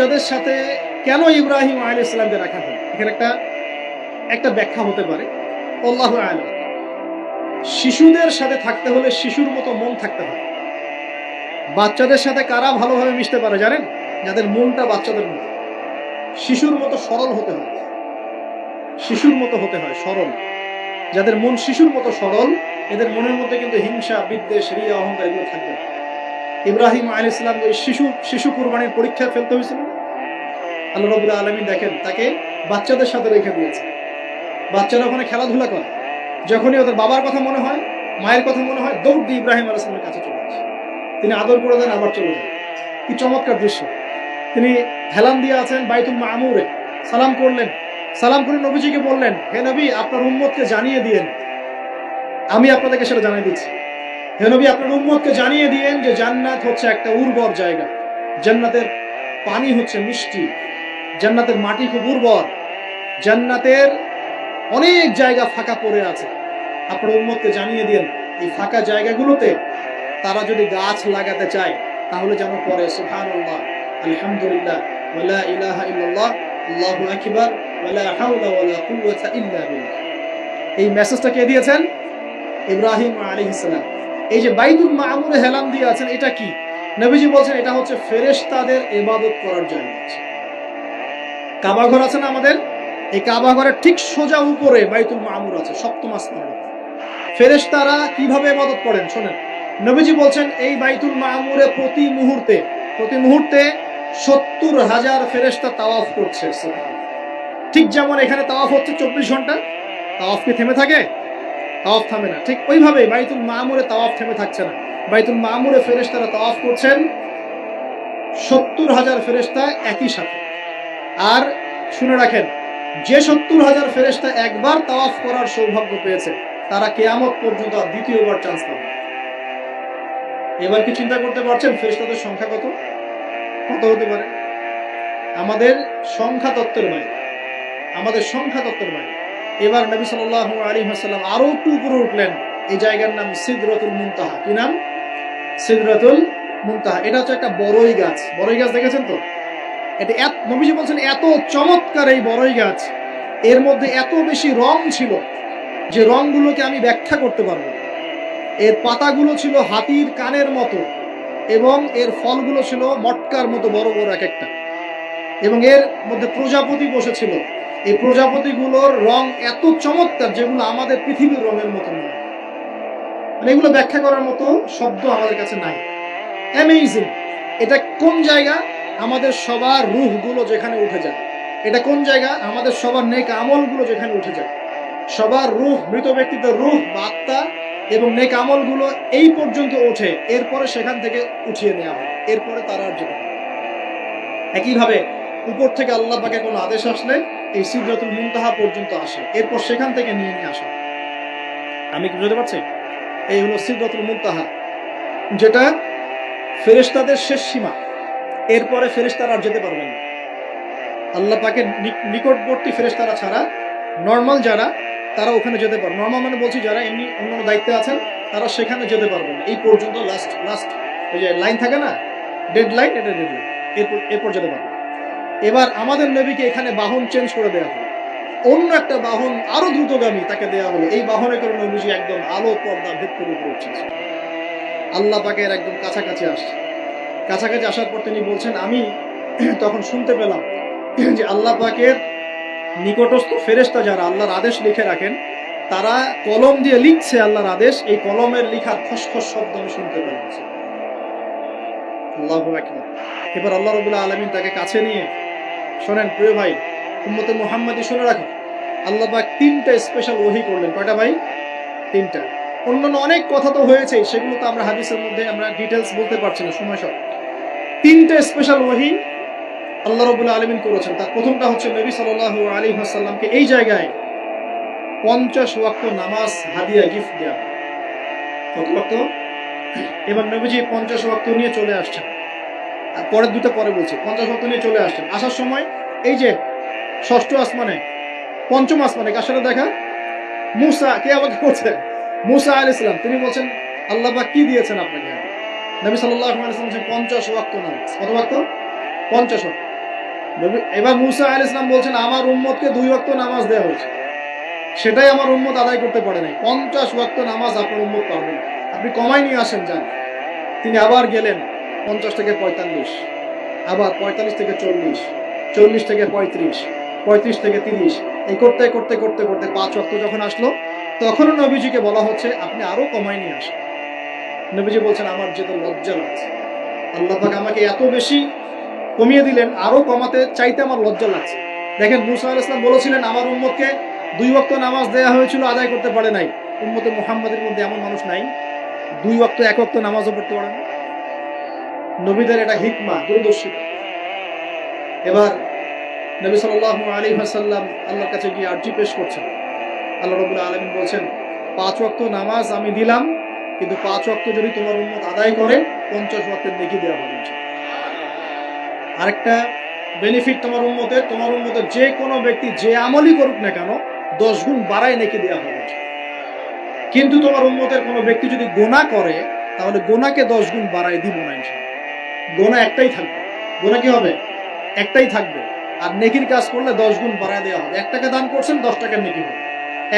বাচ্চাদের সাথে কেন ইব্রাহিম আলাইহিস সালামকে রাখা হলো, এখানে একটা ব্যাখ্যা হতে পারে, আল্লাহু আ'লাম। শিশুদের সাথে থাকতে হলে শিশুর মতো মন থাকতে হয়। বাচ্চাদের সাথে কারা ভালোভাবে মিশতে পারে জানেন? যাদের মনটা বাচ্চাদের মতো, শিশুর মতো সরল হতে হয়। শিশুর মতো হতে হয়, সরল। যাদের মন শিশুর মতো সরল, এদের মনের মধ্যে কিন্তু হিংসা, বিদ্বেষ, রিয়া, অহংকার এগুলো থাকবে না। ইব্রাহিম আলাইহিস সালাম ওই শিশু কুরবানির পরীক্ষায় ফেলতে হয়েছিল। আল্লাহ রাব্বুল আলামিন দেখেন তাকে বাচ্চাদের সাথে রেখে দিয়েছে। বাচ্চারা ওখানে খেলাধুলা করে, যখনই ওদের বাবার কথা মনে হয়, মায়ের কথা মনে হয়, দৌড় দিয়ে ইব্রাহিম আলাইহিস সালামের কাছে চলে আসে। তিনি আদর করে দেন, আবার চলে যান। কি চমৎকার দৃশ্য! তিনি হেলান দিয়ে আছেন বাইতুল মামুরে, সালাম করলেন। সালাম করে নবীজিকে বললেন, হে নবী, আপনার উম্মতকে জানিয়ে দিয়েন, আমি আপনাদেরকে সেটা জানিয়ে দিচ্ছি। হে নবী, আপনার উম্মতকে জানিয়ে দিয়েন যে জান্নাত হচ্ছে একটা উর্বর জায়গা। জান্নাতের পানি হচ্ছে মিষ্টি, জান্নাতের মাটি খুব উর্বর, জান্নাতের অনেক জায়গা ফাঁকা পড়ে আছে। আপনার উম্মতকে জানিয়ে দিয়েন এই ফাঁকা জায়গাগুলোতে তারা যদি গাছ লাগাতে চায় তাহলে যেন পড়ে সুবহানাল্লাহ, আলহামদুলিল্লাহ, ওয়ালা ইলাহা ইল্লাল্লাহ, আল্লাহু আকবার, ওয়ালা হাওলা ওয়ালা কুওয়াতা ইল্লা বিল্লাহ। এই মেসেজটা কে দিয়েছেন? ইব্রাহিম আলাইহিস সালাম। এই যে বাইতুল মামুরে হেলান দিয়ে আছেন, এটা কি? নবীজি বলছেন এটা হচ্ছে ফেরেশতাদের ইবাদত করার জায়গা। কাবা ঘর আছে না আমাদের, এই কাবা ঘরের ঠিক সোজা উপরে বাইতুল মামুর আছে, সপ্তম আসমানে। ফেরেশতারা কিভাবে ইবাদত করেন শোনেন। নবীজি বলছেন এই বাইতুল মামুরে প্রতি মুহূর্তে 70,000 ফেরেশতা তাওয়াফ করছে। ঠিক যেমন এখানে তাওয়াফ হচ্ছে 24 ঘন্টা, তাওয়াফ কি থেমে থাকে? তাওয়াফ থামে না। ঠিক ওইভাবে বাইতুল মামুরে তাওয়াফ থেমে থাকছে না। বাইতুল মামুরে ফেরেশতারা তাওয়াফ করছেন 70,000 ফেরেশতা একই সাথে। আর শুনে রাখেন, যে 70,000 ফেরেশতা একবার তাওয়াফ করার সৌভাগ্য পেয়েছে তারা কিয়ামত পর্যন্ত দ্বিতীয়বার চান্স পাবে। এবার কি চিন্তা করতে পারছেন ফেরেশতাদের সংখ্যা কত হতে পারে? আমাদের সংখ্যা তত্ত্বের বাইরে, আমাদের সংখ্যা তত্ত্বের বাইরে। এবার নবী সাল্লাল্লাহু আলাইহি ওয়াসাল্লাম আরো একটু উপরে উঠলেন। এই জায়গার নাম সিদরাতুল মুনতাহা। কি নাম? সিদরাতুল মুনতাহা। এটা হচ্ছে একটা বড়ই গাছ। বড়ই গাছ দেখেছেন তো? এটা নবীজি বলছেন এত চমৎকার এই বড়ই গাছ, এর মধ্যে এত বেশি রং ছিল যে রংগুলোকে আমি ব্যাখ্যা করতে পারবো। এর পাতাগুলো ছিল হাতির কানের মতো এবং এর ফলগুলো ছিল মটকার মতো বড় বড় এক একটা, এবং এর মধ্যে প্রজাপতি বসেছিল। এই প্রজাপতিগুলোর রং এত চমৎকার যেগুলো আমাদের পৃথিবীর রঙের মতো নয়। মানে এগুলো ব্যাখ্যা করার মতো শব্দ আমাদের কাছে নাই। অ্যামেজিং! এটা কোন জায়গা? আমাদের সবার রূহগুলো যেখানে উঠে যায়। এটা কোন জায়গা? আমাদের সবার নেক আমলগুলো যেখানে উঠে যায়। সবার রূহ, মৃত ব্যক্তিদের রূহ বা আত্মা এবং নেক আমলগুলো এই পর্যন্ত ওঠে, এরপরে সেখান থেকে উঠিয়ে নেওয়া হয়, এরপরে তারা আর যেতে পারে। একইভাবে উপর থেকে আল্লাহ পাকের কোনো আদেশ আসলে এই সিদরাতুল মুনতাহা পর্যন্ত আসে, এরপর সেখান থেকে নিয়ে আসা। আমি কি বুঝতে পারছি? এই হলো সিদরাতুল মুনতাহা, যেটা ফেরেশতাদের শেষ সীমা। এরপরে ফেরেশতারা আর যেতে পারবেন না। আল্লাহ পাকের নিকটবর্তী ফেরেশতারা ছাড়া নর্মাল যারা, তারা ওখানে যেতে পারবে। নর্মাল মানে বলছি যারা এমনি অন্যান্য দায়িত্বে আছেন তারা সেখানে যেতে পারবেন না। এই পর্যন্ত লাস্ট ওই যে লাইন থাকে না, ডেড লাইন, এটা ডেড লাইন, এরপর যেতে পারবে। এবার আমাদের নবীকে এখানে বাহন চেঞ্জ করে দেওয়া হলো, অন্য একটা বাহন আরো দ্রুতগামী তাকে দেওয়া হলো। এই বাহনে করে নবীজি একদম আলো পর্দা ভেদ করে উপরে উঠছে, আল্লাহ পাকের একদম কাছাকাছি আসছে। কাছাকাছি আসার পর তিনি বলছেন, আমি তখন শুনতে পেলাম যে আল্লাহ পাকের নিকটস্থ ফেরেশতা যারা আল্লাহর আদেশ লিখে রাখেন, তারা কলম দিয়ে লিখছে আল্লাহর আদেশ। এই কলমের লেখার খসখস শব্দ আমি শুনতে পেলাম। আল্লাহু আকবার। এবার আল্লাহ রাব্বুল আলামিন তাকে কাছে নিয়ে, শোনেন প্রিয় ভাই, উম্মতে মুহাম্মাদি শুনে রাখো, আল্লাহ পাক 3টা স্পেশাল ওহী করলেন। কয়টা ভাই? 3টা। অন্যান্য অনেক কথা তো হয়েছে, সেগুলো তো আমরা হাদিসের মধ্যে আমরা ডিটেইলস বলতে পারছি না, সময় শর্ট। 3টা স্পেশাল ওহী আল্লাহ রাব্বুল আলামিন করেছেন। তার প্রথমটা হচ্ছে নবী সাল্লাল্লাহু আলাইহি ওয়াসাল্লামকে এই জায়গায় 50 ওয়াক্ত নামাজ হাদিয়া গিফট দেয়া। কত ওয়াক্ত? এবার নবীজি 50 ওয়াক্ত নিয়ে চলে আসছেন। আর পরের দুটো পরে বলছি। 50 ওয়াক্ত নিয়ে চলে আসছেন। আসার সময় এই যে ষষ্ঠ আসমানে, পঞ্চম আসমানে কার সাথে দেখা? মুসা। কে আমাকে করছে? মুসা আলাইহিস সালাম। তিনি বলছেন, আল্লাহ পাক কি দিয়েছেন আপনাকে? নবী সাল্লাল্লাহু আলাইহি ওয়াসাল্লাম বলেন 50 ওয়াক্ত নামাজ। কত ওয়াক্ত? 50 ওয়াক্ত। এবার মুসা আলাইহিস সালাম বলছেন আমার উম্মতকে 2 ওয়াক্ত নামাজ দেওয়া হয়েছে, সেটাই আমার উম্মত আদায় করতে পারে নাই। 50 ওয়াক্ত নামাজ আপনার উম্মত পারবে না, আপনি কমাই নিয়ে আসেন যান। তিনি আবার গেলেন 50 থেকে 45, আবার 45 থেকে 40, 40 থেকে 35, 35 থেকে 30, এই করতে করতে করতে করতে 5 ওয়াক্ত যখন আসলো তখনও নবীজিকে বলা হচ্ছে আপনি আরো কমাই নিয়ে আসেন। নবীজি বলছেন আমার যেতে লজ্জা লাগছে, আল্লাহ পাক আমাকে এত বেশি কমিয়ে দিলেন, আরো কমাতে চাইতে আমার লজ্জা লাগছে। দেখেন মুসা আলাইহিস সালাম বলেছিলেন আমার উম্মতকে 2 ওয়াক্ত নামাজ দেয়া হয়েছিল, আদায় করতে পারে নাই। উম্মতে মুহাম্মাদের মধ্যে এমন মানুষ নাই 2 ওয়াক্ত 1 ওয়াক্ত নামাজও পড়তে পারে না। নবীদের এটা হিকমা, দূরদর্শিতা। এবার নবী সাল্লাল্লাহু আলাইহি ওয়াসাল্লাম আল্লাহর কাছে গিয়ে আরজি পেশ করছেন। আল্লাহ রাব্বুল আলামিন বলছেন 5 ওয়াক্ত নামাজ আমি দিলাম, কিন্তু 5 ওয়াক্ত যদি তোমার উম্মত আদায় করে 50 ওয়াক্তের নেকি দেওয়া হবে। আরেকটা বেনিফিট তোমার উম্মতের যে কোনো ব্যক্তি যে আমলই করুক না কেন 10 গুণ বাড়ায় নেকি দেওয়া হবে। কিন্তু তোমার উম্মতের কোনো ব্যক্তি যদি গুনাহ করে তাহলে গুনাহকে 10 গুণ বাড়ায় দিব না ইনশাআল্লাহ। গুনাহ একটাই থাকবে, গুনাহ কি হবে? একটাই থাকবে। আর নেকির কাজ করলে 10 গুণ বাড়ায় দেওয়া হবে। 1 টাকা দান করছেন 10 টাকার নেকি হবে,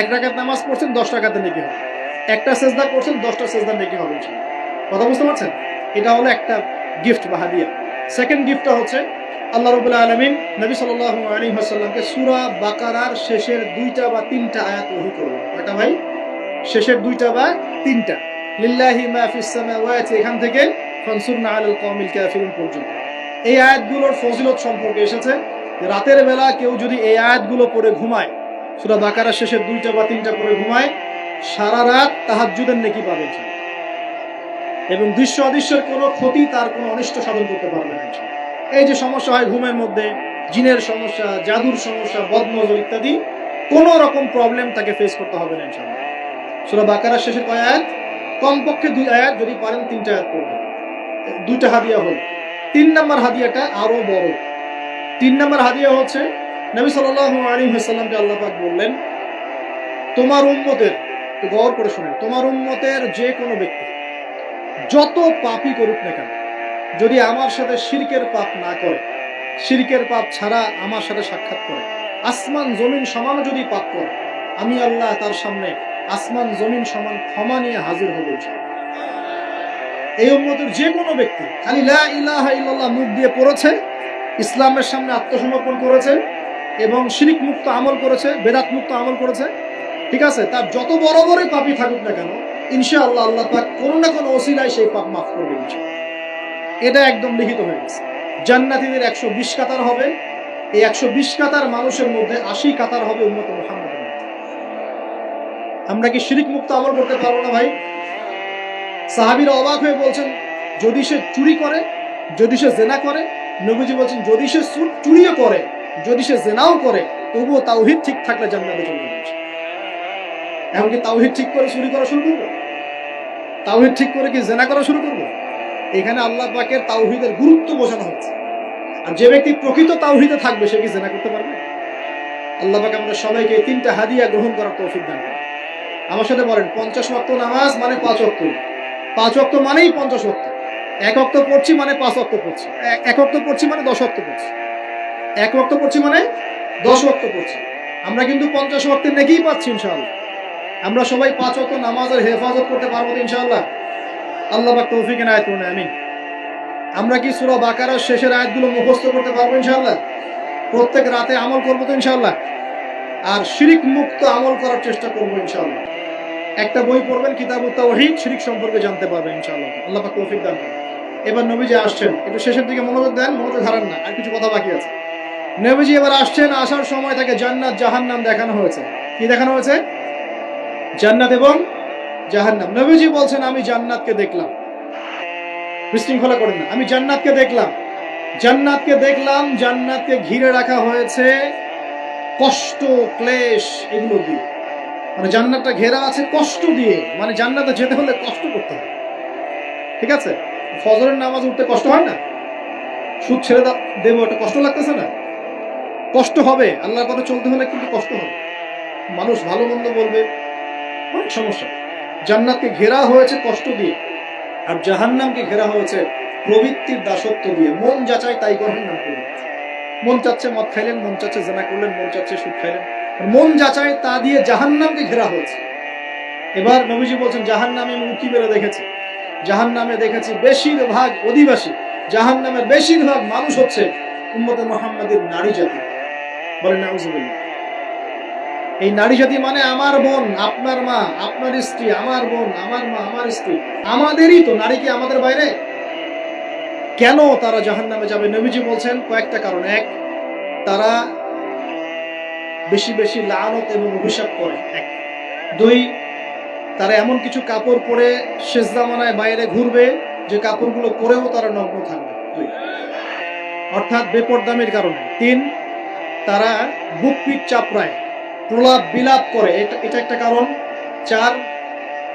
1 রাকাত নামাজ পড়ছেন 10 টাকাতে নেকি হবে, একটা সেজদা করছেন 10টা সেজদার নেকি হবে ইনশাআল্লাহ। কথা বুঝতে পারছেন? এটা হলো একটা গিফট বা হাদিয়া। সেকেন্ড গিফটটা হচ্ছে আল্লাহ রাব্বুল আলামিন নবী সাল্লাল্লাহু আলাইহি ওয়াসাল্লামকে সূরা বাকারার শেষের 2টা বা 3টা আয়াত ওহী করলেন। কয়টা ভাই? শেষের 2টা বা 3টা। লিল্লাহি মা ফিস সামাওয়াতি এখান থেকে ফানসুরনা আলাল কওমিল কাফিরিন পর্যন্ত। এই আয়াতগুলোর ফজিলত সম্পর্কে এসেছে যে রাতের বেলা কেউ যদি এই আয়াতগুলো পড়ে ঘুমায়, সূরা বাকারার শেষের 2টা বা 3টা পড়ে ঘুমায়, সারা রাত তাহাজ্জুদের নেকি পাবে এবং দৃশ্য অদৃশ্যের কোনো ক্ষতি, তার কোনো অনিষ্ট সাধন করতে পারবে না। এই যে সমস্যা হয় ঘুমের মধ্যে, জিনের সমস্যা, জাদুর সমস্যা, বদনজর ইত্যাদি, কোন রকম প্রবলেম তাকে ফেস করতে হবে না ইনশাআল্লাহ। সূরা বাকারার শেষের কয় আয়াত? কমপক্ষে 2 আয়াত, যদি পারেন 3টা আয়াত পড়বেন। 2টা হাদিয়া হল। 3 নম্বর হাদিয়াটা আরো বড়। 3 নম্বর হাদিয়া হচ্ছে নবী সাল্লাল্লাহু আলাইহি ওয়াসাল্লামকে আল্লাহ পাক বললেন তোমার উম্মতের, গৌর করে শুনেন, তোমার উম্মতের যে কোনো ব্যক্তি যত পাপই করুক না কেন, যদি আমার সাথে শিরকের পাপ না করে, শিরকের পাপ ছাড়া আমার সাথে সাক্ষাৎ করে, আসমান জমিন সমান যদি পাপ করে, আমি আল্লাহ তার সামনে আসমান জমিন সমান ক্ষমা নিয়ে হাজির হব। এই উম্মতের যে কোনো ব্যক্তি খালি লা ইলাহা ইল্লাল্লাহ মুখ দিয়ে পড়েছে, ইসলামের সামনে আত্মসমর্পণ করেছে এবং শিরক মুক্ত আমল করেছে, বেদাত মুক্ত আমল করেছে, ঠিক আছে, তার যত বড় বড় পাপই থাকুক না কেন ইনশাআল্লাহ আল্লাহ পাক কোনো না কোনো ওসিলায় সেই পাপ মাফ করবে ইনশাআল্লাহ। এটা একদম লিখিত হয়ে গেছে। জান্নাতীদের 120 কাতার হবে, এই 120 কাতার মানুষের মধ্যে 80 কাতার হবে উম্মত মুহাম্মদের মধ্যে। আমরা কি শিরক মুক্ত আমল করতে পারবো না ভাই? সাহাবীরা অবাক হয়ে বলছেন যদি সে চুরি করে, যদি সে জেনা করে, নবীজি বলছেন যদি সে চুরিও করে, যদি সে জেনাও করে, তবুও তাওহীদ ঠিক থাকলে জান্নাতে চলে যাবে। এখন কি তাওহীদ ঠিক করে চুরি করা শুরু করবো? তাওহীদ ঠিক করে কি জেনা করা শুরু করবো? এখানে আল্লাহ পাকের তাওহীদের গুরুত্ব বোঝানো হচ্ছে। আর যে ব্যক্তি প্রকৃত তাওহীদে থাকবে সে কি জেনা করতে পারবে? আল্লাহ পাক আমাদের সবাইকে এই 3টা হাদিয়া গ্রহণ করার তৌফিক দান করুন। আমার সাথে বলেন 50 ওয়াক্ত নামাজ মানে 5 ওয়াক্ত, 5 ওয়াক্ত মানেই 50 ওয়াক্ত। 1 ওয়াক্ত পড়ছি মানে 5 ওয়াক্ত পড়ছি, 1 ওয়াক্ত পড়ছি মানে 10 ওয়াক্ত পড়ছি, 1 ওয়াক্ত পড়ছি মানে 10 ওয়াক্ত পড়ছি। আমরা কিন্তু 50 ওয়াক্তের নেকিই পাচ্ছি ইনশাআল্লাহ। আমরা সবাই 5 ওয়াক্ত নামাজের হেফাজত করতে পারবো তো ইনশাআল্লাহ? আল্লাহ পাক তৌফিক এনায়েত করুন, আমিন। আমরা কি সূরা বাকারার শেষের আয়াতগুলো মুখস্থ করতে পারবো ইনশাআল্লাহ? প্রত্যেক রাতে আমল করবো তো ইনশাআল্লাহ? আর শিরক মুক্ত আমল করার চেষ্টা করবো ইনশাআল্লাহ। একটা বই পড়বেন কিতাবুত তাওহীদ, শিরক সম্পর্কে জানতে পারবেন ইনশাআল্লাহ। আল্লাহ পাক তৌফিক দান করুন। এবার নবীজি আসছেন, একটু শেষের দিকে মনোযোগ দেন, মনোযোগ হারান না, আর কিছু কথা বাকি আছে। নবীজি এবার আসছেন, আসার সময় তাকে জান্নাত জাহান্নাম দেখানো হয়েছে। কি দেখানো হয়েছে? জান্নাত এবং জাহান্নাম। নবীজি বলছেন আমি জান্নাতকে দেখলাম, বিশৃঙ্খলা করেন না, আমি জান্নাতকে দেখলাম, জান্নাতকে দেখলাম, জান্নাতকে ঘিরে রাখা হয়েছে কষ্ট, ক্লেশ, এগুলো দিয়ে। মানে জান্নাতটা ঘেরা আছে কষ্ট দিয়ে, মানে জান্নাতে যেতে হলে কষ্ট করতে হয়, ঠিক আছে? ফজরের নামাজ উঠতে কষ্ট হয় না? সুদ ছেড়ে দেবো, এটা কষ্ট লাগতেছে না? কষ্ট হবে, আল্লাহর পথে চলতে হলে কিন্তু কষ্ট হবে, মানুষ ভালো মন্দ বলবে, অনেক সমস্যা। জান্নাতকে ঘেরা হয়েছে কষ্ট দিয়ে, আর জাহান্নামকে ঘেরা হয়েছে প্রবৃত্তির দাসত্ব দিয়ে। মন যাচাই তাই করেন না প্রবৃত্তি। মন চাচ্ছে মদ খাইলেন, মন চাচ্ছে জেনা করলেন, মন চাচ্ছে সুদ খাইলেন, মন যা চায় তা দিয়ে জাহান্নামকে ঘেরা হয়েছে। এবার নবীজি বলছেন জাহান্নামে আমি উঁকি মেরে দেখেছি, জাহান্নামে দেখেছি বেশিরভাগ অধিবাসী, জাহান্নামের বেশিরভাগ মানুষ হচ্ছে উম্মতে মুহাম্মাদের নারী জাতি। বলেন নাউজুবিল্লাহ। এই নারী জাতি মানে আমার বোন, আপনার মা, আপনার স্ত্রী, আমার বোন, আমার মা, আমার স্ত্রী, আমাদেরই তো। নারী কি আমাদের বাইরে? কেন তারা জাহান্নামে যাবে? নবীজি বলছেন কয়েকটা কারণ। এক, তারা বেশি বেশি লানত এবং অভিশাপ করে। এক। দুই, তারা এমন কিছু কাপড় পরে শেষ জামানায় বাইরে ঘুরবে যে কাপড়গুলো পরেও তারা নগ্ন থাকবে। দুই, অর্থাৎ বেপরদামির কারণে। তিন, তারা বুক পিঠ চাপড়ায়, প্রলাপ বিলাপ করে, এটা একটা কারণ। চার,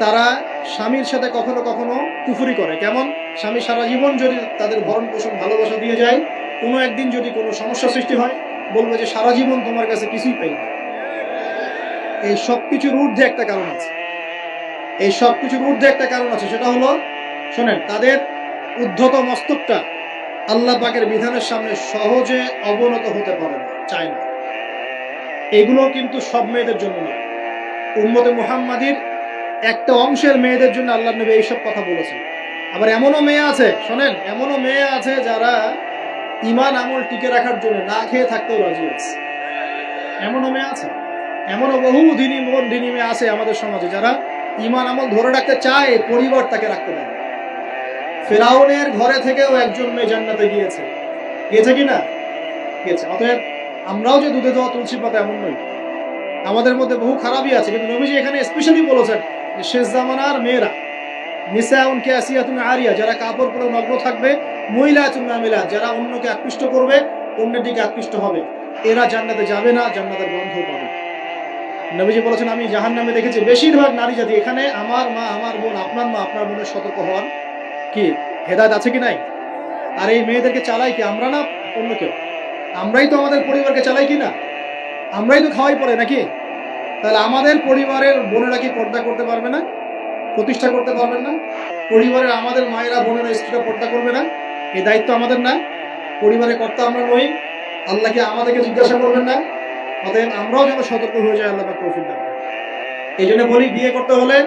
তারা স্বামীর সাথে কখনো কখনো কুফরি করে। কেমন? স্বামী সারা জীবন যদি তাদের ভরণ পোষণ ভালোবাসা দিয়ে যায়, কোনো একদিন যদি কোনো সমস্যা সৃষ্টি হয়, বলবে যে সারা জীবন তোমার কাছে কিছুই পাই না। এই সব কিছুর ঊর্ধ্বে একটা কারণ আছে, এই সব কিছুর ঊর্ধ্বে একটা কারণ আছে, সেটা হলো, শোনেন, তাদের উদ্ধত মস্তকটা আল্লাহ পাকের বিধানের সামনে সহজে অবনত হতে পারে না, চায় না। এগুলো কিন্তু সব মেয়েদের জন্য নয়, উম্মতে মুহাম্মাদির একটা অংশের মেয়েদের জন্য আল্লাহ নবী এইসব কথা বলেছেন। আবার এমনও মেয়ে আছে, শোনেন, এমনও মেয়ে আছে যারা ঈমান আমল টিকে রাখার জন্য না খেয়ে থাকতেও রাজি আছে। এমনও মেয়ে আছে, এমনও বহু দিনী মেয়ে আছে আমাদের সমাজে যারা ঈমান আমল ধরে রাখতে চায়, পরিবার তাকে রাখতে দেয়। ফেরাউনের ঘরে থেকেও একজন মেয়ে জান্নাতে গিয়েছে, গিয়েছে কিনা? গিয়েছে। অতএব আমরাও যে দুধে দেওয়া তুলসী পাতা এমন নই, আমাদের মধ্যে বহু খারাপই আছে। কিন্তু নবীজি এখানে স্পেশালি বলেছেন যে শেষ জামানার মেয়েরা, নিসাউন কাসিয়াতুন আরিয়া, যারা কাপড় পরে নগ্ন থাকবে, মুইলাতুন মামিলাত, যারা অন্যকে আকৃষ্ট করবে, অন্যের দিকে আকৃষ্ট হবে, এরা জান্নাতে যাবে না, জান্নাতের গন্ধ পাবে। নবীজি বলেছেন আমি জাহান্নামে দেখেছি বেশিরভাগ নারী জাতি। এখানে আমার মা, আমার বোন, আপনার মা, আপনার বোনের সতর্ক হওয়ার কি হেদায়েত আছে কি নাই? আর এই মেয়েদেরকে চালাই কি আমরা না অন্য কেউ? আমরাই তো আমাদের পরিবারকে চালাই কি না? আমরাই তো খাওয়াই পড়ে নাকি? তাহলে আমাদের পরিবারের বোনেরা কি পর্দা করতে পারবে না? প্রতিষ্ঠা করতে পারবেন না? পরিবারের আমাদের মায়েরা, বোনেরা, স্ত্রীরা পর্দা করবে না? এই দায়িত্ব আমাদের না? পরিবারের কর্তা আমরা নই? আল্লাহ কি আমাদেরকে জিজ্ঞাসা করবেন না? অতএব আমরাও যেন সতর্ক হয়ে যাই, আল্লাহ পাক তৌফিক দান করেন। এই জন্য বলি, বিয়ে করতে হলে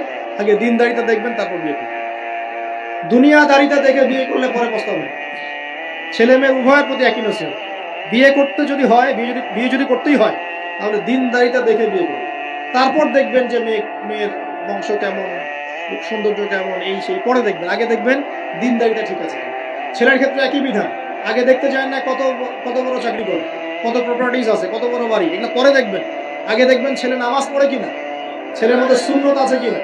আগে দিনদারিতা দেখবেন, তারপর বিয়ে করবেন। দুনিয়াদারিতা দেখে বিয়ে করলে পরে পস্তাবেন। ছেলে মেয়ে উভয়ের প্রতি একই নসিহত, বিয়ে করতে যদি হয়, বিয়ে যদি করতেই হয়, তাহলে দিনদারিতা দেখে বিয়ে করুন। তারপর দেখবেন যে মেয়ের বংশ কেমন, সৌন্দর্য কেমন, এই সেই পরে দেখবেন। আগে দেখবেন দিনদারিতা ঠিক আছে। ছেলের ক্ষেত্রে একই বিধান, আগে দেখতে চান না কত বড় চাকরি করে, কত প্রপার্টিজ আছে, কত বড় বাড়ি, এগুলো পরে দেখবেন। আগে দেখবেন ছেলে নামাজ পড়ে কিনা, ছেলের মধ্যে সুন্নত আছে কিনা,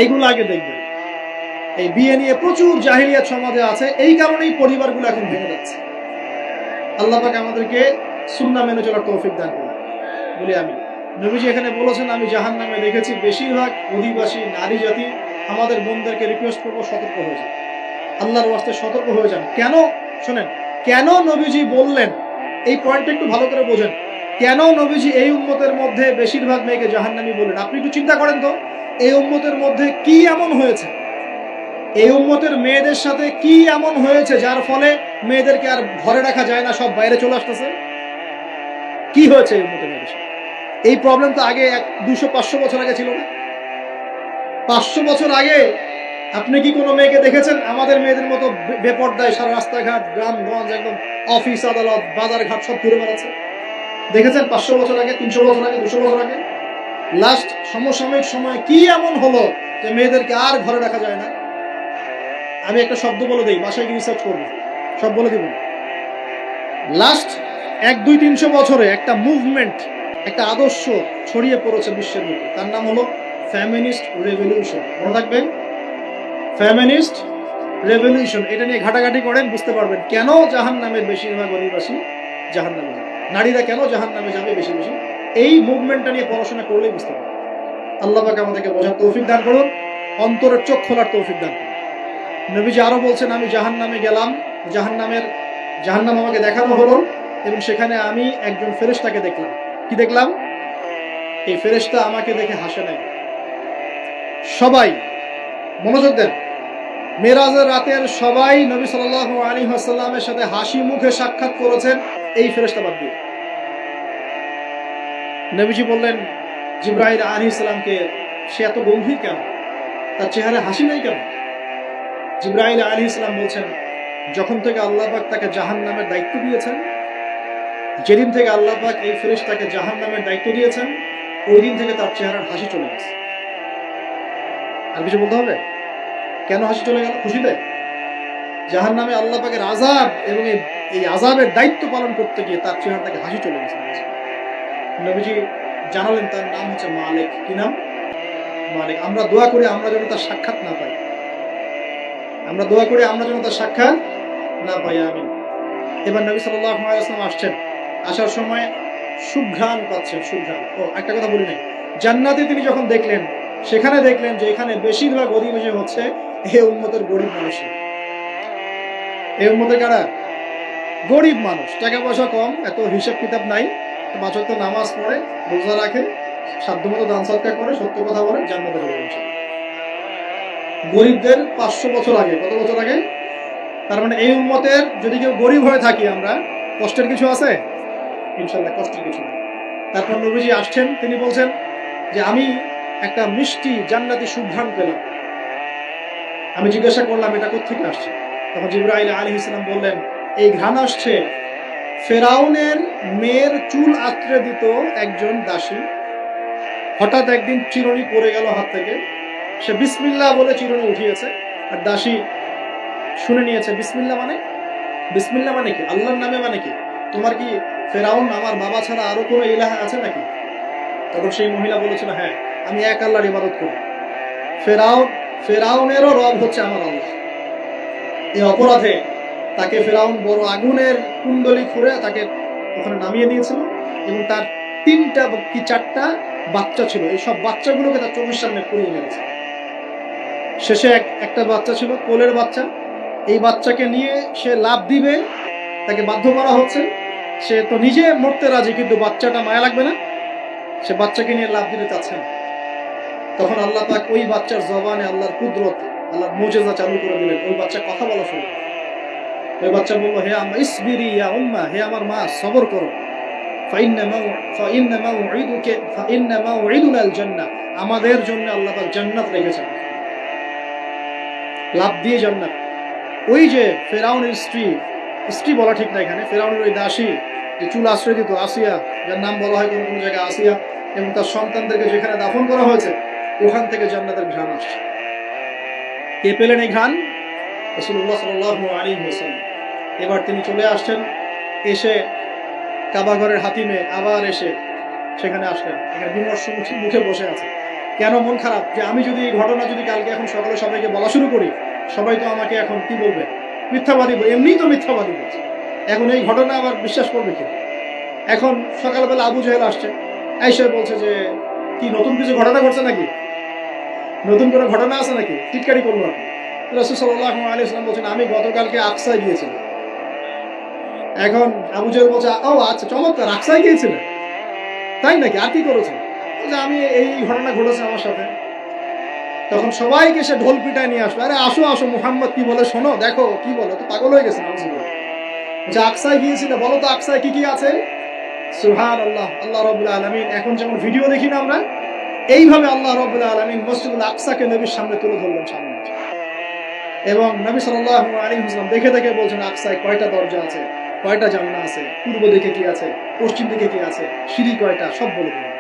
এইগুলো আগে দেখবেন। এই বিয়ে নিয়ে প্রচুর জাহিলিয়াত সমাজে আছে, এই কারণেই পরিবারগুলো এখন ভেঙে যাচ্ছে। আল্লাহ পাক আমাদেরকে সুন্নাহ মেনে চলার তৌফিক দান করুন বলি আমি। নবীজি এখানে বলেছেন আমি জাহান্নামে দেখেছি বেশিরভাগ অধিবাসী নারী জাতি। আমাদের বোনদেরকে রিকোয়েস্ট করবো, সতর্ক হয়ে যান, আল্লাহর ওয়াস্তে সতর্ক হয়ে যান। কেন? শোনেন, কেন নবীজি বললেন, এই পয়েন্টটা একটু ভালো করে বোঝেন। কেন নবীজি এই উম্মতের মধ্যে বেশিরভাগ মেয়েকে জাহান্নামী বললেন? আপনি একটু চিন্তা করেন তো, এই উম্মতের মধ্যে কি এমন হয়েছে, এই উম্মতের মেয়েদের সাথে কি এমন হয়েছে যার ফলে মেয়েদেরকে আর ঘরে রাখা যায় না, সব বাইরে চলে আসতেছে? কি হয়েছে এই উম্মতের মেয়েদের সাথে? এই প্রবলেম তো আগে 200-500 বছর আগে ছিল না। 500 বছর আগে আপনি কি কোনো মেয়েকে দেখেছেন আমাদের মেয়েদের মতো বেপর্দায় সারা রাস্তাঘাট, গ্রামগঞ্জ, একদম অফিস আদালত, বাজার ঘাট সব ঘুরে বেড়াচ্ছে? দেখেছেন 500 বছর আগে, 300 বছর আগে, 200 বছর আগে? লাস্ট সমসাময়িক সময় কি এমন হলো যে মেয়েদেরকে আর ঘরে রাখা যায় না? আমি একটা শব্দ বলে দিই, বাসায় গিয়ে রিসার্চ করবো, সব বলে দিব। লাস্ট 100-200-300 বছরে একটা মুভমেন্ট, একটা আদর্শ ছড়িয়ে পড়েছে বিশ্বের মধ্যে, তার নাম হলো ফেমিনিস্ট রেভলিউশন। মনে থাকবে, ফেমিনিস্ট রেভলিউশন। এটা নিয়ে ঘাটাঘাটি করেন, বুঝতে পারবেন কেন জাহান্নামের বেশিরভাগ অধিবাসী জাহান্নামে যাবে, নারীরা কেন জাহান্নামে যাবে বেশি বেশি। এই মুভমেন্টটা নিয়ে পড়াশোনা করলেই বুঝতে পারবেন। আল্লাহ পাক আমাদেরকে বোঝার তৌফিক দান করুন, অন্তরের চোখ খোলার তৌফিক দান করুন। নবীজি আরো বলছেন আমি জাহান্নামে গেলাম, জাহান্নাম আমাকে দেখানো হলো, এবং সেখানে আমি একজন ফেরেশতাকে দেখলাম। কি দেখলাম? এই ফেরেশতা আমাকে দেখে হাসে নাই। সবাই মনোযোগ দেন, মেরাজের রাতের সবাই নবী সাল্লাল্লাহু আলাইহি ওয়াসাল্লামের সাথে হাসি মুখে সাক্ষাৎ করেছেন, এই ফেরেশতা বাদ দিয়ে। নবীজি বললেন জিবরাইল আলাইহিস সালামকে, সে এত গম্ভীর কেন, তার চেহারায় হাসি নাই কেন? জিবরাইল আলাইহিস সালাম বলছেন, যখন থেকে আল্লাহ পাক তাকে জাহান্নামের দায়িত্ব দিয়েছেন, যেদিন থেকে আল্লাহ পাক এই ফেরেশতাকে জাহান্নামের দায়িত্ব দিয়েছেন, ওই দিন থেকে তার চেহারার হাসি চলে গেছে। আর কিছু বলতে হবে? কেন হাসি চলে গেল? খুশিতে? জাহান্নামে আল্লাহ পাকের আযাব এবং এই আযাবের দায়িত্ব পালন করতে গিয়ে তার চেহারা থেকে হাসি চলে গেছে। নবীজি জানালেন তার নাম হচ্ছে মালিক। কি নাম? মালিক। আমরা দোয়া করি আমরা যেন তার সাক্ষাৎ না পাই, আমরা দোয়া করি আমরা যেন তার সাক্ষাৎ না পাই। আমিন। এবার নবী সাল্লাল্লাহু আলাইহি ওয়াসাল্লাম আসছেন, আসার সময় সুঘ্রাণ পাচ্ছেন। সুঘ্রাণ। ও একটা কথা বলি নাই, জান্নাতে তিনি যখন দেখলেন, সেখানে দেখলেন যে এখানে বেশিরভাগ অধিবাসী হচ্ছে এই উম্মতের গরিব মানুষ। এই উম্মতের কারা? গরিব মানুষ, টাকা পয়সা কম, এত হিসাব কিতাব নাই, পাঁচ ওয়াক্ত নামাজ পড়ে, রোজা রাখে, সাধ্যমতো দান সদকা করে, সত্য কথা বলে, জান্নাতে চলে যাচ্ছে। গরিবদের 500 বছর আগে, কত বছর আগে? তার মানে এই উম্মতের যদি কেউ গরিব হয়ে থাকি আমরা, কষ্টের কিছু আছে? ইনশাআল্লাহ কষ্টের কিছু নেই। তারপর নবীজি আসছেন, তিনি বলছেন যে আমি একটা মিষ্টি জান্নাতি সুঘ্রাণ পেলাম। আমি জিজ্ঞাসা করলাম এটা কোত্থেকে আসছে? তখন জিবরাইল আলাইহিস সালাম বললেন, এই ঘ্রাণ আসছে ফেরাউনের মেয়ের চুল আঁচড়ে দিত একজন দাসী। হঠাৎ একদিন চিরুনি পড়ে গেল হাত থেকে, সে বিসমিল্লাহ বলে চিরুনি উঠিয়েছে, আর দাসী শুনে নিয়েছে বিসমিল্লাহ মানে? বিসমিল্লাহ মানে কি? আল্লাহর নামে মানে কি? তোমার কি ফেরাউন আমার বাবা ছাড়া আরো কোনো ইলাহ আছে নাকি? তখন সেই মহিলা বলেছিল, হ্যাঁ, আমি এক আল্লাহর ইবাদত করি। ফেরাউনেরও রব হচ্ছে আমার আল্লাহ। এই অপরাধে তাকে ফেরাউন বড় আগুনের কুণ্ডলি খুঁড়ে তাকে ওখানে নামিয়ে দিয়েছিল, এবং তার 3টা কি 4টা বাচ্চা ছিল। এই সব বাচ্চাগুলোকে তার চোখের সামনে পুড়িয়ে মেরেছে। শেষে একটা বাচ্চা ছিল, কোলের বাচ্চা। এই বাচ্চাকে নিয়ে সে লাফ দিবে, তাকে বাধ্য করা হচ্ছে। সে তো নিজে মরতে রাজি, কিন্তু বাচ্চাটা মায়া লাগবে না, সে বাচ্চাকে নিয়ে লাফ দিতে চাচ্ছে না। তখন আল্লাহ পাক ওই বাচ্চার জবানে আল্লাহর কুদরত, আল্লাহর মুজিজা চালু করে দিলেন। ওই বাচ্চা কথা বলা শুরু করে। ওই বাচ্চা বলল, হে আম্মা ইসবিরি ইয়া উম্মা, হে আমার মা সবর করো। ফাইন্না মাউইদুনা আল জান্নাহ, আমাদের জন্য আল্লাহ পাক জান্নাত রেখেছেন। লাভ দিয়ে জান্নাত। ওই যে ফেরাউনের স্ত্রী বলা ঠিক না এখানে, ফেরাউনের ওই দাসী যে চুল আশ্রয় দিত, আসিয়া, যার নাম বলা হয় কোনো কোনো জায়গায় আসিয়া, এবং তার সন্তানদেরকে যেখানে দাফন করা হয়েছে ওখান থেকে জান্নাতের ঘ্রাণ আসছে। কে পেলেন এই ঘ্রাণ? রাসূলুল্লাহ সাল্লাল্লাহু আলাইহি ওয়াসাল্লাম। এবার তিনি চলে আসছেন, এসে কাবা ঘরের হাতিমে আবার এসে সেখানে আসলেন। এখানে বিমর্ষ মুখে বসে আছে। কেন মন খারাপ? যে আমি যদি এই ঘটনা যদি কালকে এখন সকালে সবাইকে বলা শুরু করি, সবাই তো আমাকে এখন কি বলবে? মিথ্যাবাদী। এমনিই তো মিথ্যাবাদী বলছে, এখন এই ঘটনা আবার বিশ্বাস করবে কি? এখন সকালবেলা আবু জাহেল আসছে, আয়েশা বলছে যে কি নতুন কিছু ঘটনা ঘটছে নাকি, নতুন কোনো ঘটনা আছে নাকি? টিটকারি করলো আপনি। রাসূল সাল্লাল্লাহু আলাইহি ওয়াসাল্লাম বলছেন, আমি গতকালকে আকসায় গিয়েছিলাম। এখন আবু জাহেল বলছে, ও আচ্ছা চমৎকার, আকসায় গিয়েছিলেন, তাই নাকি? আর কি করেছেন? যে আমি এই ঘটনা ঘটেছে আমার সাথে। তখন সবাইকে সে ঢোল পিটায় নিয়ে আসলো, আরে আসো আসো, মুহাম্মদ কি বলে শোনো, দেখো কি বলে, তো পাগল হয়ে গেছে। যে আকসায় গিয়েছিল, বলো তো আকসায় কি কি আছে? সুবহানাল্লাহ, আল্লাহ রাব্বুল আলামিন। এখন যেমন ভিডিও দেখি না আমরা, এইভাবে আল্লাহ রাব্বুল আলামিন মসজিদুল আকসাকে নবীর সামনে তুলে ধরলেন সামনে, এবং নবী সাল্লাল্লাহু আলাইহি ওয়াসাল্লাম দেখে দেখে বলছেন আকসায় কয়টা দরজা আছে, কয়টা জান্নাত আছে, পূর্ব দিকে কি আছে, পশ্চিম দিকে কি আছে, সিঁড়ি কয়টা, সব বলে দিলেন।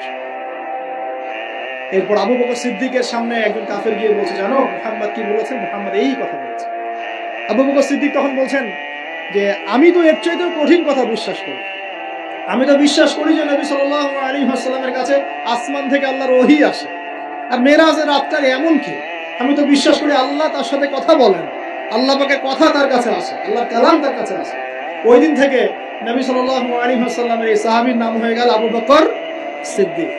এরপর আবু বকর সিদ্দিকের সামনে একজন কাফের গিয়ে বলছে, জানো মুহাম্মদ কি বলেছে? মুহাম্মদ এই কথা বলেছে। আবু বকর সিদ্দিক তখন বলছেন যে আমি তো এর চাইতেও কঠিন কথা বিশ্বাস করি। আমি তো বিশ্বাস করি যে নবী সাল্লাল্লাহু আলাইহি ওয়াসাল্লামের কাছে আসমান থেকে আল্লাহর ওহী আসে, আর মেরাজের রাতটা এমন কি, আমি তো বিশ্বাস করি আল্লাহ তার সাথে কথা বলেন, আল্লাহ পাকের কথা তার কাছে আসে, আল্লাহর কালাম তার কাছে আসে। ওই দিন থেকে নবী সাল্লাল্লাহু আলাইহি ওয়াসাল্লামের এই সাহাবীর নাম হয়ে গেল আবু বকর সিদ্দিক।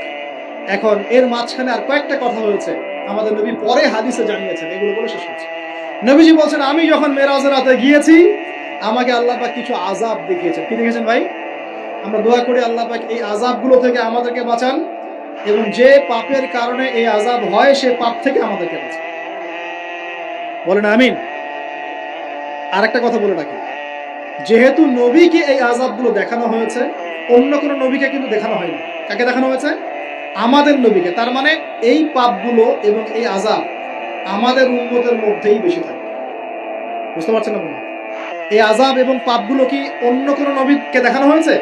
এখন এর মাঝখানে আর কয়েকটা কথা হয়েছে, আমাদের নবী পরে হাদিসে জানিয়েছেন, এগুলো বলে শেষ করছি। নবীজি বলছেন, আমি যখন মেরাজের রাতে গিয়েছি, আমাকে আল্লাহ পাক কিছু আযাব দেখিয়েছেন। কি দেখেছেন ভাই? আমরা দোয়া করি আল্লাহ পাক এই আযাবগুলো থেকে আমাদেরকে বাঁচান, এবং যে পাপের কারণে এই আযাব হয় সে পাপ থেকে আমাদেরকে বাঁচান। বলেন আমিন। আর একটা কথা বলে রাখি, যেহেতু নবীকে এই আযাবগুলো দেখানো হয়েছে, অন্য কোনো নবীকে কিন্তু দেখানো হয়নি। কাকে দেখানো হয়েছে? আমাদের নবীকে। তার মানে এই পাপগুলো এবং এই আযাব আমাদের উম্মতের মধ্যেই বেশি থাকে। বুঝতে পারছেন না? এই আযাব এবং পাপগুলো কি অন্য কোনো নবীকে দেখানো হয়েছে?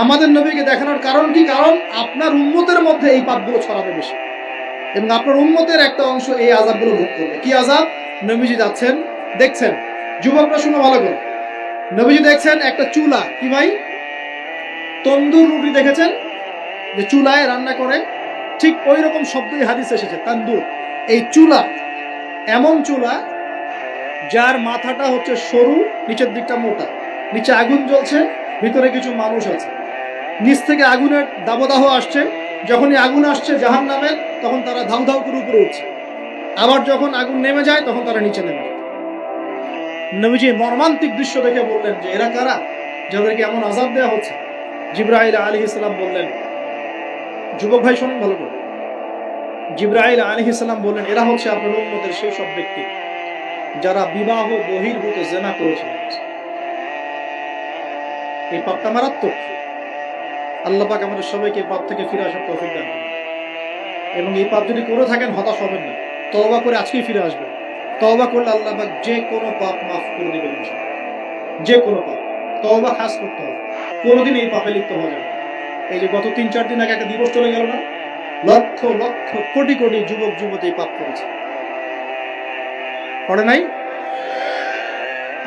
আমাদের নবীকে দেখানোর কারণ কি? কারণ আপনার উম্মতের মধ্যে এই পাপগুলো ছড়াবে বেশি, এবং আপনার উম্মতের একটা অংশ এই আযাবগুলো ভোগ করবে। কি আযাব? নবীজি যাচ্ছেন, দেখছেন, যুবকরা শুনো ভালো করে, নবীজি দেখছেন একটা চুলা, কি ভাই, তন্দুর রুটি দেখেছেন যে চুলায় রান্না করে, ঠিক ওই রকম শব্দই হাদিসে এসেছে, তন্দুর। এই চুলা এমন চুলা যার মাথাটা হচ্ছে সরু, নিচের দিকটা মোটা, নিচে আগুন জ্বলছে, ভিতরে কিছু মানুষ আছে, নিচ থেকে আগুনের দাবদাহ আসছে। যখনই আগুন আসছে জাহান্নামের, তখন তারা ধাউ ধাউ করে উপরে উঠছে, আবার যখন আগুন নেমে যায় তখন তারা নিচে নেমে যায়। নবীজি মর্মান্তিক দৃশ্য দেখে বললেন যে এরা কারা, যাদেরকে এমন আযাব দেওয়া হচ্ছে? জিবরাইল আলাইহিস সালাম বললেন, যুবক ভাই শোনেন ভালো করে, জিবরাইল আলাইহিস সালাম বললেন, এরা হচ্ছে আপনার উম্মতের সেই সব ব্যক্তি যারা বিবাহ বহির্ভূত জিনা করেছিল। এই পাপটা মারাত্মক। আল্লাহ পাক আমাদের সবাইকে পাপ থেকে ফিরে আসার তৌফিক দান করুন। এবং এই পাপ যদি করে থাকেন হতাশ হবেন না, তওবা করে আজকেই ফিরে আসবেন। তওবা করলে আল্লাহ পাক যে কোনো পাপ মাফ করে দিবেন ইনশাআল্লাহ। যে কোনো পাপ, তওবা খাস করতে হবে, কোনোদিন এই পাপে লিপ্ত হওয়া যাবে। এই যে গত 3-4 দিন আগে একটা দিবস চলে গেল না, লক্ষ লক্ষ কোটি কোটি যুবক যুবতী পাপ করেছে, করে নাই?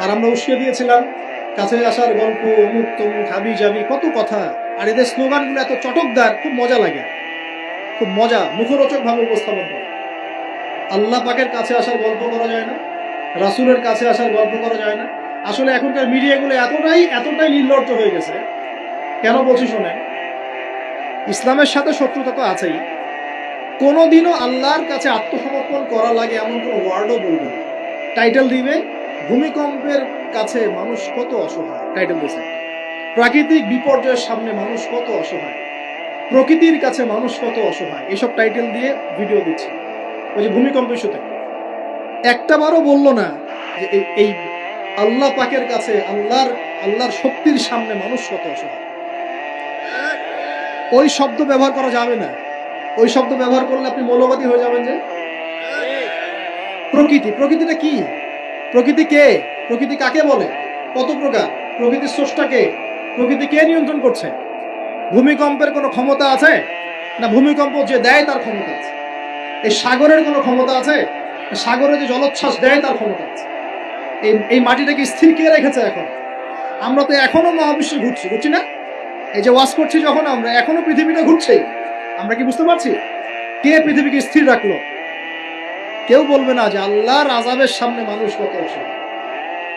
আর আমরা উস্কে দিয়েছিলাম কাছে আসার গল্প, অমুক তমুক, হাবি যাবি, কত কথা। আর এদের স্লোগানগুলো এত চটকদার, খুব মজা লাগে, খুব মজা, মুখরোচক ভাবে উপস্থাপন করে। আল্লাহ পাকের কাছে আসার গল্প করা যায় না, রাসূলের কাছে আসার গল্প করা যায় না। আসলে এখনকার মিডিয়াগুলো এতটাই নির্লজ্জ হয়ে গেছে। কেন বলছি শোনেন, ইসলামের সাথে শত্রুতা তো আছেই, কোনোদিনও আল্লাহর কাছে আত্মসমর্পণ করা লাগে এমন কোনো ওয়ার্ডও বলবে না। টাইটেল দিবে ভূমিকম্পের কাছে মানুষ কত অসহায়, টাইটেল দিয়েছে। প্রাকৃতিক বিপর্যয়ের সামনে মানুষ কত অসহায়, প্রকৃতির কাছে মানুষ কত অসহায়, এসব টাইটেল দিয়ে ভিডিও দিচ্ছে। ওই যে ভূমিকম্প ইস্যুতে একটা বারও বললো না যে এই আল্লাহ পাকের কাছে, আল্লাহর শক্তির সামনে মানুষ কত অসহায়। ওই শব্দ ব্যবহার করা যাবে না। ওই শব্দ ব্যবহার করলে আপনি মৌলবাদী হয়ে যাবেন। যে প্রকৃতিটা কি? প্রকৃতি কে? প্রকৃতি কাকে বলে? কত প্রকার? প্রকৃতির স্রষ্টা কে? প্রকৃতি কে নিয়ন্ত্রণ করছে? ভূমিকম্পের কোনো ক্ষমতা আছে না? ভূমিকম্প যে দেয় তার ক্ষমতা আছে। এই সাগরের কোনো ক্ষমতা আছে? সাগরে যে জলোচ্ছ্বাস দেয় তার ক্ষমতা আছে। এই মাটিটাকে স্থির কে রেখেছে? এখন আমরা তো এখনো মহাবিশ্বে ঘুরছি না? এই যে ওয়াজ করছি যখন আমরা, এখনো পৃথিবীটা ঘুরছে। আমরা কি বুঝতে পারছি কে পৃথিবীকে স্থির রাখলো? কেউ বলবে না যে আল্লাহর আযাবের সামনে মানুষ কত অসহায়।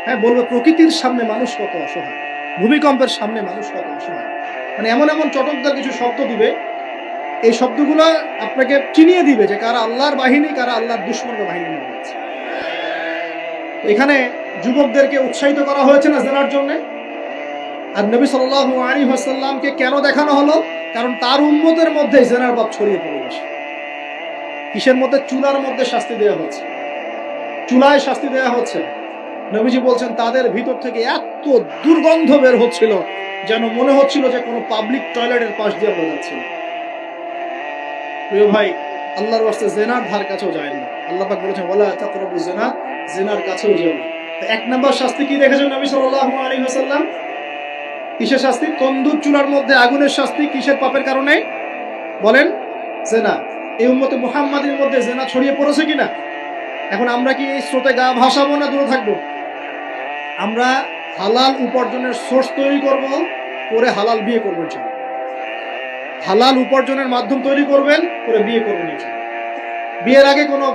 হ্যাঁ, বলবে প্রকৃতির সামনে মানুষ কত অসহায়, ভূমিকম্পের সামনে মানুষ কত অসহায়। মানে এমন এমন চটকদার কিছু শব্দ দিবে, এই শব্দগুলো আপনাকে চিনিয়ে দিবে যে কারা আল্লাহর বাহিনী, কারা আল্লাহর দুশমনের বাহিনী। এখানে যুবকদেরকে উৎসাহিত করা হয়েছে না জেনার জন্য। আর নবী সাল্লাল্লাহু আলাইহি ওয়াসাল্লামকে কেন দেখানো হলো? কারণ তার উম্মতের মধ্যে জেনার পাপ ছড়িয়ে পড়ে গেছে। কিসের মধ্যে? চুলার মধ্যে শাস্তি দেওয়া হচ্ছে, চুলায় শাস্তি দেওয়া হচ্ছে। নবীজি বলছেন তাদের ভিতর থেকে এত দুর্গন্ধ বের হচ্ছিল যেন মনে হচ্ছিল যে কোনো পাবলিক টয়লেটের পাশ দিয়ে আমরা যাচ্ছি। প্রিয় ভাই, আল্লাহর ওয়াস্তে জিনার ধার কাছেও যায় না। আল্লাহ পাক বলেছেন ওয়ালা তাকরাবু জিনা, জিনার কাছেও যেও না। এক নাম্বার শাস্তি কি দেখেছেন নবী সাল্লাল্লাহু আলাইহি ওয়াসাল্লাম? কিসের শাস্তি? তন্দুর চুলার মধ্যে আগুনের শাস্তি। কিসের পাপের কারণে? বলেন, জিনা। এই উম্মতে মুহাম্মাদের মধ্যে জিনা ছড়িয়ে পড়েছে কিনা? এখন আমরা কি এই স্রোতে গা ভাসাবো না দূরে থাকবো? আমরা হালাল উপার্জনের সোর্স তৈরি করব, করে হালাল বিয়ে করবেন। হালাল উপার্জনের মাধ্যম তৈরি করবেন, করে বিয়ে করবেন। বিয়ের আগে কোনো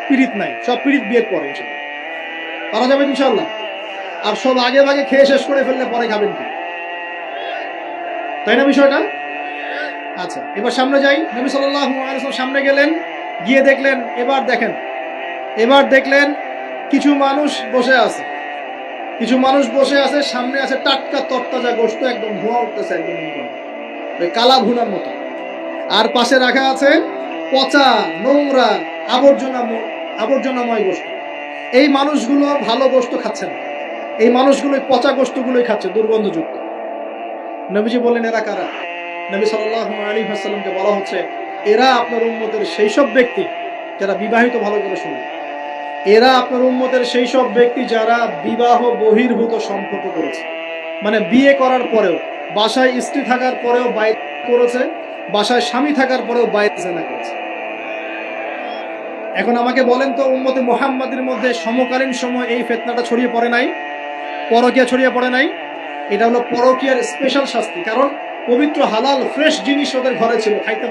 পীড়িত নাই, সব পীড়িত বিয়ের পরে পারা যাবে ইনশাআল্লাহ। আর সব আগে ভাগে খেয়ে শেষ করে ফেললে পরে খাবেন কি? তাই না বিষয়টা? আচ্ছা, এবার সামনে যাই। নবী সাল্লাল্লাহু আলাইহি ওয়াসাল্লাম সামনে গেলেন, গিয়ে দেখলেন, এবার দেখলেন কিছু মানুষ বসে আছে। কিছু মানুষ বসে আছে, সামনে আছে টাটকা তরতাজা গোশত, একদম ধোঁয়া উঠতেছে, একদম কালা ভুনার মতো। আর পাশে রাখা আছে পচা, নোংরা, আবর্জনাময় গোশত। এই মানুষগুলো ভালো গোশত খাচ্ছে না, এই মানুষগুলোই পচা গোষ্ঠগুলোই খাচ্ছে, দুর্গন্ধযুক্ত। নবীজি বললেন এরা কারা? নবী সাল্লাল্লাহু আলাইহি ওয়াসাল্লামকে বলা হচ্ছে এরা আপনার উম্মতের সেই সব ব্যক্তি যারা বিবাহিত, ভালো করে শুনুন, এরা আপনার উম্মতের সেই সব ব্যক্তি যারা বিবাহ বহির্ভূত সম্পর্ক করেছে, মানে বিয়ে করার পরেও, বাসায় স্ত্রী থাকার পরেও বাইরে করেছে, বাসায় স্বামী থাকার পরেও বাইরে জেনা করেছে। এখন আমাকে বলেন তো, উম্মতে মুহাম্মাদের মধ্যে সমকালীন সময় এই ফিতনাটা ছড়িয়ে পড়ে নাই? পরকীয়া ছড়িয়ে পড়ে নাই? এটা হলো পরকীয়ার স্পেশাল শাস্তি, কারণ পবিত্র হালাল ফ্রেশ জিনিস ওদের ঘরে ছিল, খাইতে